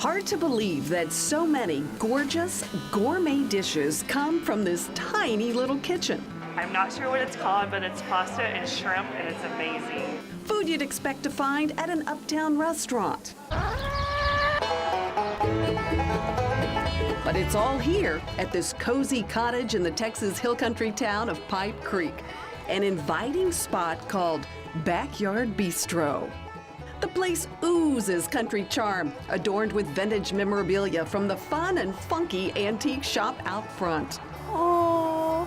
Hard to believe that so many gorgeous gourmet dishes come from this tiny little kitchen. I'm not sure what it's called, but it's pasta and shrimp, and it's amazing. Food you'd expect to find at an uptown restaurant. But it's all here at this cozy cottage in the Texas hill country town of Pipe Creek, an inviting spot called Backyard Bistro. The place oozes country charm, adorned with vintage memorabilia from the fun and funky antique shop out front. Oh,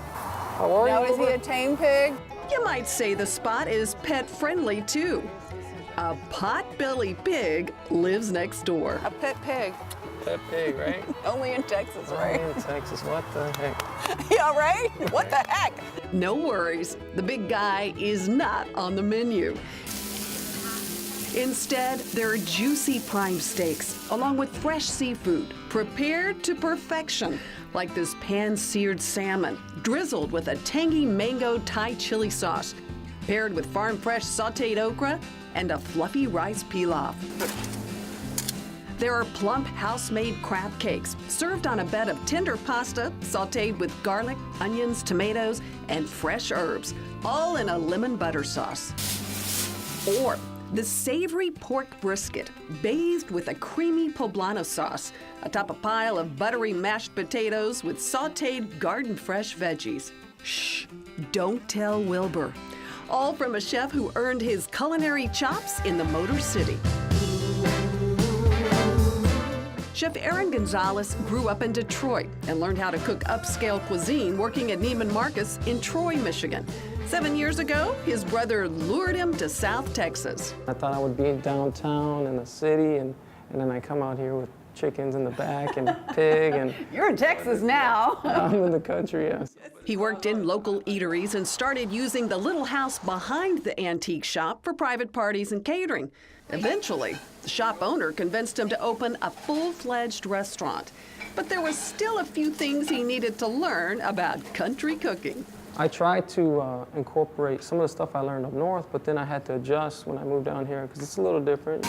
How are now you? is he a tame pig? You might say the spot is pet-friendly, too. A pot-belly pig lives next door. A pet pig. Pet pig, right? Only in Texas, right? Oh, in Texas, what the heck? Yeah, right? What the heck? No worries, the big guy is not on the menu. Instead, there are juicy prime steaks, along with fresh seafood, prepared to perfection, like this pan-seared salmon, drizzled with a tangy mango Thai chili sauce, paired with farm-fresh sautéed okra and a fluffy rice pilaf. There are plump house-made crab cakes, served on a bed of tender pasta, sautéed with garlic, onions, tomatoes, and fresh herbs, all in a lemon butter sauce. Or the savory pork brisket, bathed with a creamy poblano sauce, atop a pile of buttery mashed potatoes with sautéed garden-fresh veggies. Shh, don't tell Wilbur. All from a chef who earned his culinary chops in the Motor City. Chef Aaron Gonzalez grew up in Detroit and learned how to cook upscale cuisine working at Neiman Marcus in Troy, Michigan. 7 years ago, his brother lured him to South Texas. I thought I would be downtown in the city, and then I come out here with chickens in the back and pig, and You're in Texas now. I'm in the country, yes. He worked in local eateries and started using the little house behind the antique shop for private parties and catering. Eventually, the shop owner convinced him to open a full-fledged restaurant. But there was still a few things he needed to learn about country cooking. I tried to incorporate some of the stuff I learned up north, but then I had to adjust when I moved down here because it's a little different.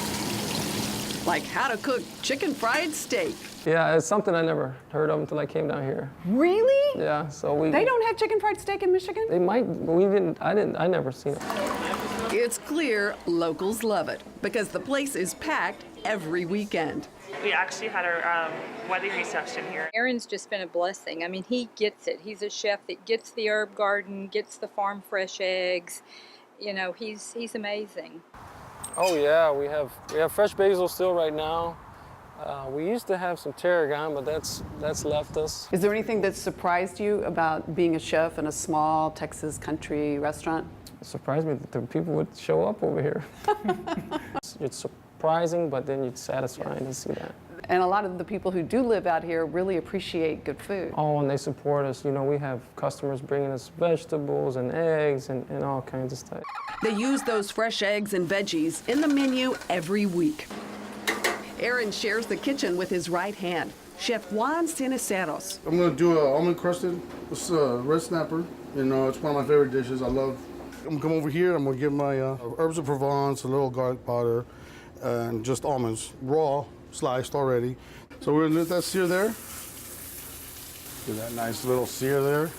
Like how to cook chicken fried steak. Yeah, it's something I never heard of until I came down here. Really? Yeah, so we. They don't have chicken fried steak in Michigan? They might, but we didn't. I never seen it. It's clear locals love it because the place is packed every weekend. We actually had our wedding reception here. Aaron's just been a blessing. I mean, he gets it. He's a chef that gets the herb garden, gets the farm fresh eggs. You know, he's amazing. Oh yeah, we have fresh basil still right now. We used to have some tarragon, but that's left us. Is there anything that surprised you about being a chef in a small Texas country restaurant? It surprised me that the people would show up over here. It's surprising, but then it's satisfying to see that. And a lot of the people who do live out here really appreciate good food. Oh, and they support us. You know, we have customers bringing us vegetables and eggs and all kinds of stuff. They use those fresh eggs and veggies in the menu every week. Aaron shares the kitchen with his right hand, Chef Juan Ceniceros. I'm gonna do an almond crusted red snapper. You know, it's one of my favorite dishes. I'm gonna come over here. I'm gonna give my herbs of Provence, a little garlic powder, and just almonds, raw, sliced already. So we're gonna let that sear there. Get that nice little sear there.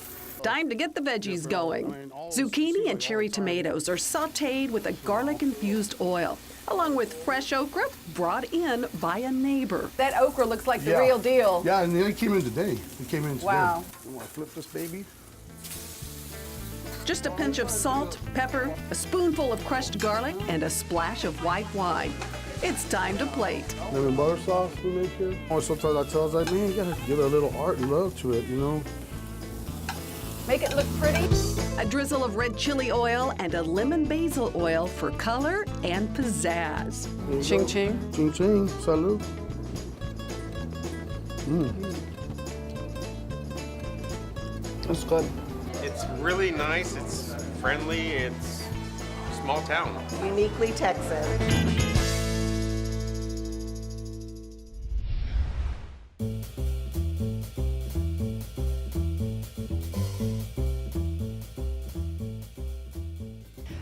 Time to get the veggies going. Zucchini and cherry tomatoes are sautéed with a garlic-infused oil, along with fresh okra brought in by a neighbor. That okra looks like the real deal. Yeah, and it came in today. It came in today. Wow. You wanna flip this baby? Just a pinch of salt, pepper, a spoonful of crushed garlic, and a splash of white wine. It's time to plate. Lemon butter sauce we make here. Or sometimes I tell us, like, man, you gotta give it a little art and love to it, you know? Make it look pretty. A drizzle of red chili oil and a lemon basil oil for color and pizzazz. Ching ching. Ching ching, salud. That's good. It's really nice, it's friendly, it's a small town. Uniquely Texas.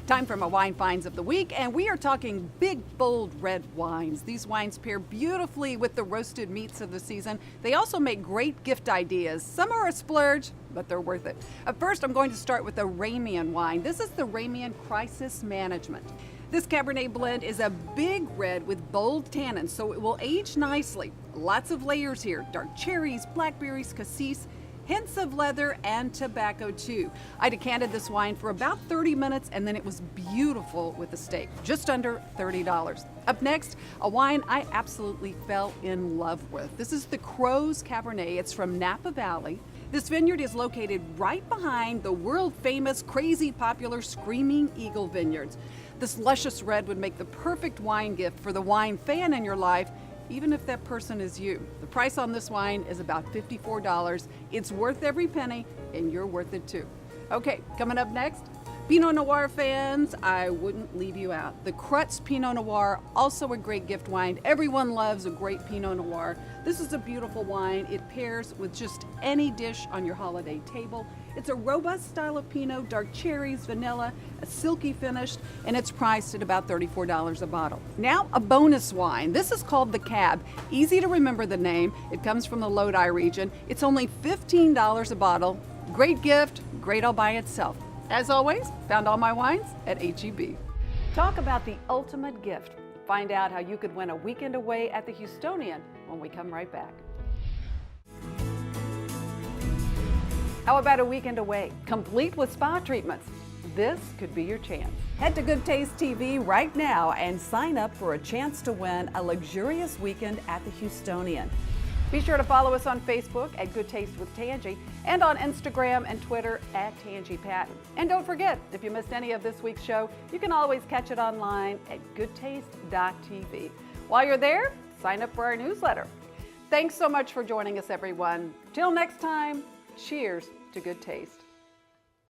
Time for my wine finds of the week, and we are talking big, bold red wines. These wines pair beautifully with the roasted meats of the season. They also make great gift ideas. Some are a splurge, but they're worth it. First, I'm going to start with a Ramian wine. This is the Ramian Crisis Management. This Cabernet blend is a big red with bold tannins, so it will age nicely. Lots of layers here: dark cherries, blackberries, cassis, hints of leather, and tobacco too. I decanted this wine for about 30 minutes, and then it was beautiful with the steak, just under $30. Up next, a wine I absolutely fell in love with. This is the Crows Cabernet. It's from Napa Valley. This vineyard is located right behind the world-famous, crazy popular Screaming Eagle Vineyards. This luscious red would make the perfect wine gift for the wine fan in your life, even if that person is you. The price on this wine is about $54. It's worth every penny, and you're worth it too. Okay, coming up next, Pinot Noir fans, I wouldn't leave you out. The Crutz Pinot Noir, also a great gift wine. Everyone loves a great Pinot Noir. This is a beautiful wine. It pairs with just any dish on your holiday table. It's a robust style of Pinot, dark cherries, vanilla, a silky finish, and it's priced at about $34 a bottle. Now, a bonus wine. This is called the Cab. Easy to remember the name. It comes from the Lodi region. It's only $15 a bottle. Great gift, great all by itself. As always, found all my wines at H-E-B. Talk about the ultimate gift. Find out how you could win a weekend away at the Houstonian when we come right back. How about a weekend away, complete with spa treatments? This could be your chance. Head to Good Taste TV right now and sign up for a chance to win a luxurious weekend at the Houstonian. Be sure to follow us on Facebook at Good Taste with Tanji and on Instagram and Twitter at Tanji Patton. And don't forget, if you missed any of this week's show, you can always catch it online at goodtaste.tv. While you're there, sign up for our newsletter. Thanks so much for joining us, everyone. Till next time, cheers to good taste.